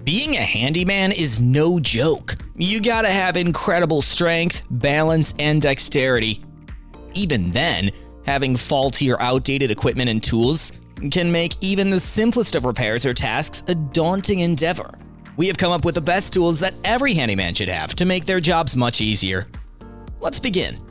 Being a handyman is no joke. You gotta have incredible strength, balance, and dexterity. Even then, having faulty or outdated equipment and tools can make even the simplest of repairs or tasks a daunting endeavor. We have come up with the best tools that every handyman should have to make their jobs much easier. Let's begin.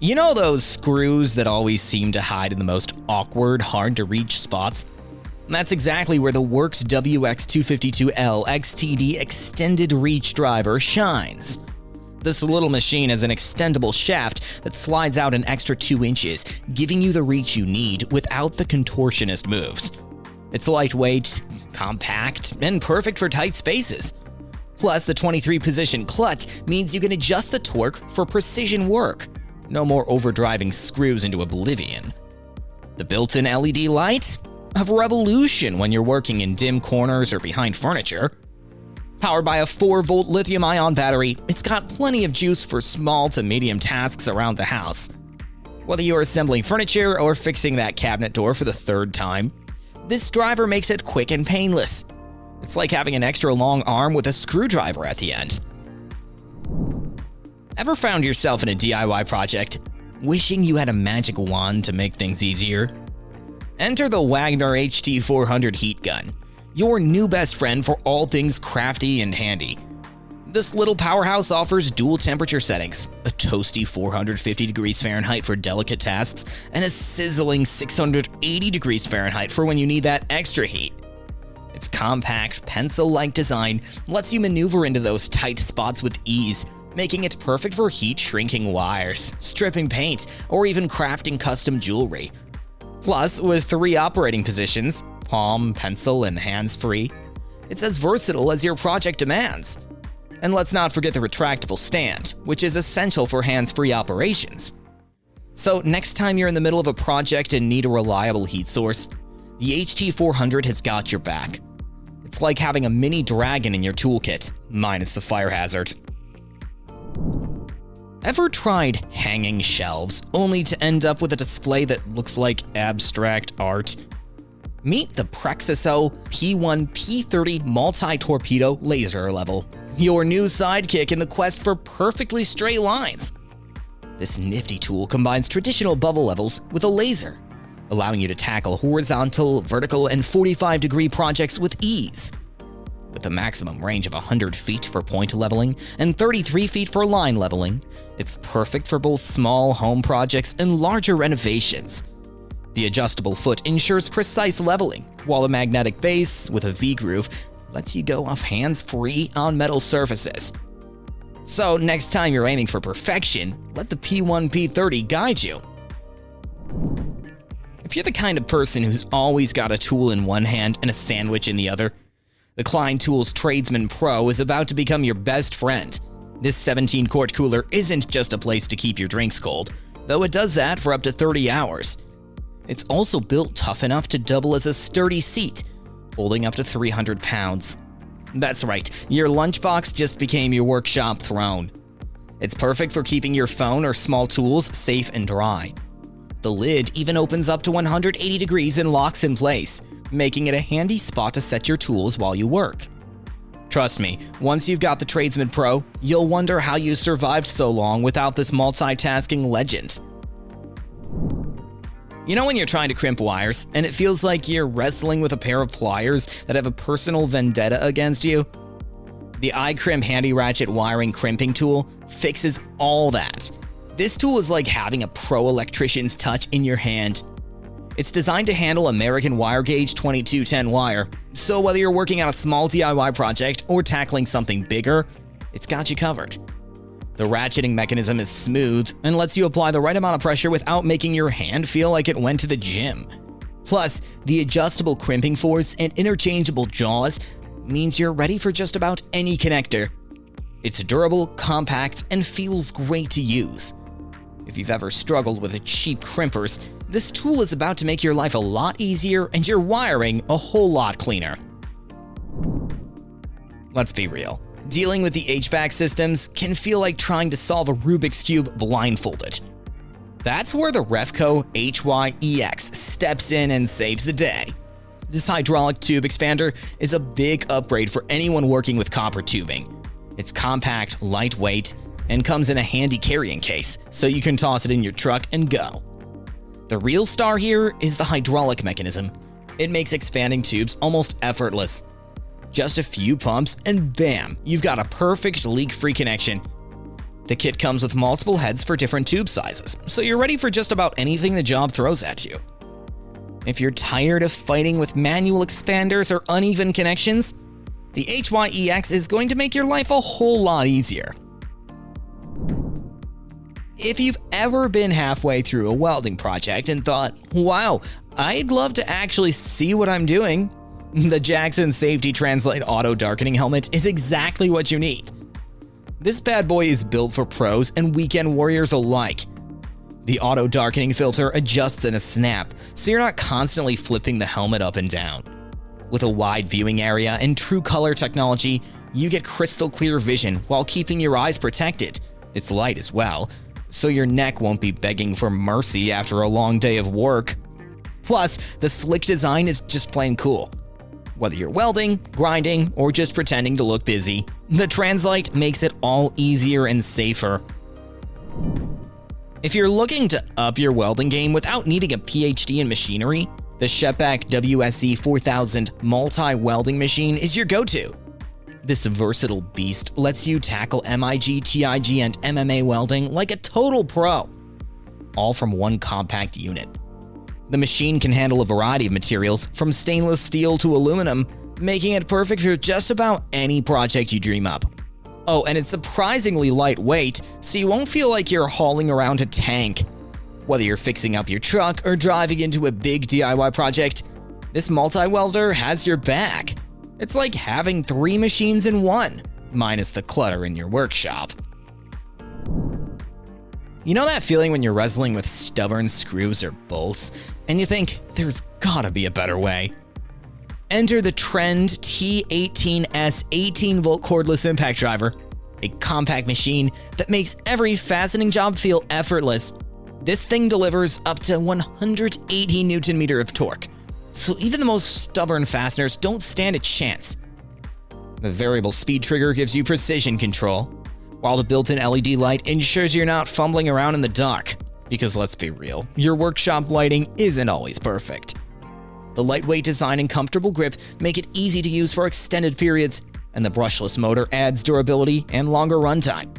You know those screws that always seem to hide in the most awkward, hard-to-reach spots? That's exactly where the WERX WX252L XTD extended reach driver shines. This little machine has an extendable shaft that slides out an extra 2 inches, giving you the reach you need without the contortionist moves. It's lightweight, compact, and perfect for tight spaces. Plus, the 23-position clutch means you can adjust the torque for precision work. No more overdriving screws into oblivion. The built-in LED light? A revolution when you're working in dim corners or behind furniture. Powered by a 4-volt lithium-ion battery, it's got plenty of juice for small to medium tasks around the house. Whether you're assembling furniture or fixing that cabinet door for the 3rd time, this driver makes it quick and painless. It's like having an extra long arm with a screwdriver at the end. Ever found yourself in a DIY project, wishing you had a magic wand to make things easier? Enter the Wagner HT400 heat gun, your new best friend for all things crafty and handy. This little powerhouse offers dual temperature settings, a toasty 450 degrees Fahrenheit for delicate tasks, and a sizzling 680 degrees Fahrenheit for when you need that extra heat. Its compact, pencil-like design lets you maneuver into those tight spots with ease, making it perfect for heat-shrinking wires, stripping paint, or even crafting custom jewelry. Plus, with 3 operating positions, palm, pencil, and hands-free, it's as versatile as your project demands. And let's not forget the retractable stand, which is essential for hands-free operations. So next time you're in the middle of a project and need a reliable heat source, the HT400 has got your back. It's like having a mini dragon in your toolkit, minus the fire hazard. Ever tried hanging shelves only to end up with a display that looks like abstract art? Meet the Praxuso P1P30 multi-torpedo laser level, your new sidekick in the quest for perfectly straight lines. This nifty tool combines traditional bevel levels with a laser, allowing you to tackle horizontal, vertical, and 45-degree projects with ease. With a maximum range of 100 feet for point leveling and 33 feet for line leveling, it's perfect for both small home projects and larger renovations. The adjustable foot ensures precise leveling, while the magnetic base with a V-groove lets you go off hands-free on metal surfaces. So next time you're aiming for perfection, let the P1P30 guide you. If you're the kind of person who's always got a tool in one hand and a sandwich in the other, the Klein Tools Tradesman Pro is about to become your best friend. This 17-quart cooler isn't just a place to keep your drinks cold, though it does that for up to 30 hours. It's also built tough enough to double as a sturdy seat, holding up to 300 pounds. That's right, your lunchbox just became your workshop throne. It's perfect for keeping your phone or small tools safe and dry. The lid even opens up to 180 degrees and locks in place, making it a handy spot to set your tools while you work. Trust me, once you've got the Tradesman Pro, you'll wonder how you survived so long without this multitasking legend. You know when you're trying to crimp wires, and it feels like you're wrestling with a pair of pliers that have a personal vendetta against you? The iCrimp Handy Ratchet wiring crimping tool fixes all that. This tool is like having a pro electrician's touch in your hand. It's designed to handle American wire gauge 2210 wire, so whether you're working on a small DIY project or tackling something bigger, it's got you covered. The ratcheting mechanism is smooth and lets you apply the right amount of pressure without making your hand feel like it went to the gym. Plus, the adjustable crimping force and interchangeable jaws means you're ready for just about any connector. It's durable, compact, and feels great to use. If you've ever struggled with cheap crimpers, this tool is about to make your life a lot easier and your wiring a whole lot cleaner. Let's be real. Dealing with the HVAC systems can feel like trying to solve a Rubik's Cube blindfolded. That's where the Refco HYEX steps in and saves the day. This hydraulic tube expander is a big upgrade for anyone working with copper tubing. It's compact, lightweight, and comes in a handy carrying case, so you can toss it in your truck and go. The real star here is the hydraulic mechanism. It makes expanding tubes almost effortless. Just a few pumps and bam, you've got a perfect leak-free connection. The kit comes with multiple heads for different tube sizes, so you're ready for just about anything the job throws at you. If you're tired of fighting with manual expanders or uneven connections, the HYEX is going to make your life a whole lot easier. If you've ever been halfway through a welding project and thought, wow, I'd love to actually see what I'm doing, the Jackson Safety Translite Auto Darkening Helmet is exactly what you need. This bad boy is built for pros and weekend warriors alike. The auto darkening filter adjusts in a snap, so you're not constantly flipping the helmet up and down. With a wide viewing area and true color technology, you get crystal clear vision while keeping your eyes protected. It's light as well, so your neck won't be begging for mercy after a long day of work. Plus, the slick design is just plain cool. Whether you're welding, grinding, or just pretending to look busy, the Translite makes it all easier and safer. If you're looking to up your welding game without needing a PhD in machinery, the Shepac WSE 4000 multi-welding machine is your go-to. This versatile beast lets you tackle MIG, TIG, and MMA welding like a total pro, all from one compact unit. The machine can handle a variety of materials, from stainless steel to aluminum, making it perfect for just about any project you dream up. Oh, and it's surprisingly lightweight, so you won't feel like you're hauling around a tank. Whether you're fixing up your truck or driving into a big DIY project, this multi-welder has your back. It's like having 3 machines in one, minus the clutter in your workshop. You know that feeling when you're wrestling with stubborn screws or bolts, and you think, there's gotta be a better way? Enter the Trend T18S 18-volt cordless impact driver, a compact machine that makes every fastening job feel effortless. This thing delivers up to 180 Newton-meter of torque, so even the most stubborn fasteners don't stand a chance. The variable speed trigger gives you precision control, while the built-in LED light ensures you're not fumbling around in the dark, because let's be real, your workshop lighting isn't always perfect. The lightweight design and comfortable grip make it easy to use for extended periods, and the brushless motor adds durability and longer runtime.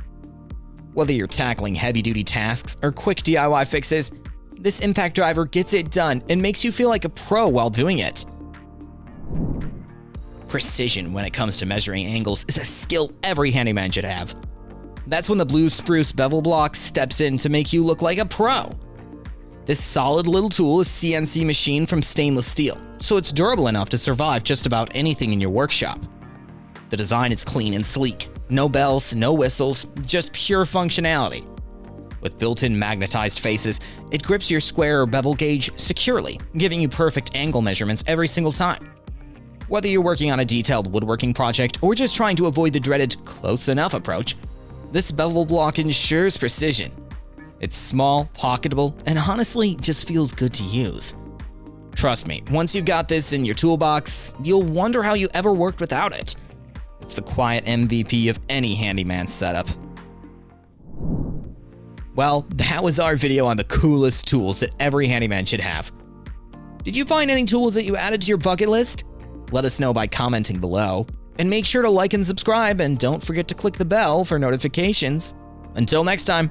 Whether you're tackling heavy-duty tasks or quick DIY fixes, this impact driver gets it done and makes you feel like a pro while doing it. Precision when it comes to measuring angles is a skill every handyman should have. That's when the blue spruce Bevel Block steps in to make you look like a pro. This solid little tool is CNC machined from stainless steel, so it's durable enough to survive just about anything in your workshop. The design is clean and sleek. No bells, no whistles, just pure functionality. With built-in magnetized faces, it grips your square or bevel gauge securely, giving you perfect angle measurements every single time. Whether you're working on a detailed woodworking project or just trying to avoid the dreaded close enough approach, this Bevel Block ensures precision. It's small, pocketable, and honestly just feels good to use. Trust me, once you've got this in your toolbox, you'll wonder how you ever worked without it. It's the quiet MVP of any handyman setup. Well, that was our video on the coolest tools that every handyman should have. Did you find any tools that you added to your bucket list? Let us know by commenting below. And make sure to like and subscribe, and don't forget to click the bell for notifications. Until next time.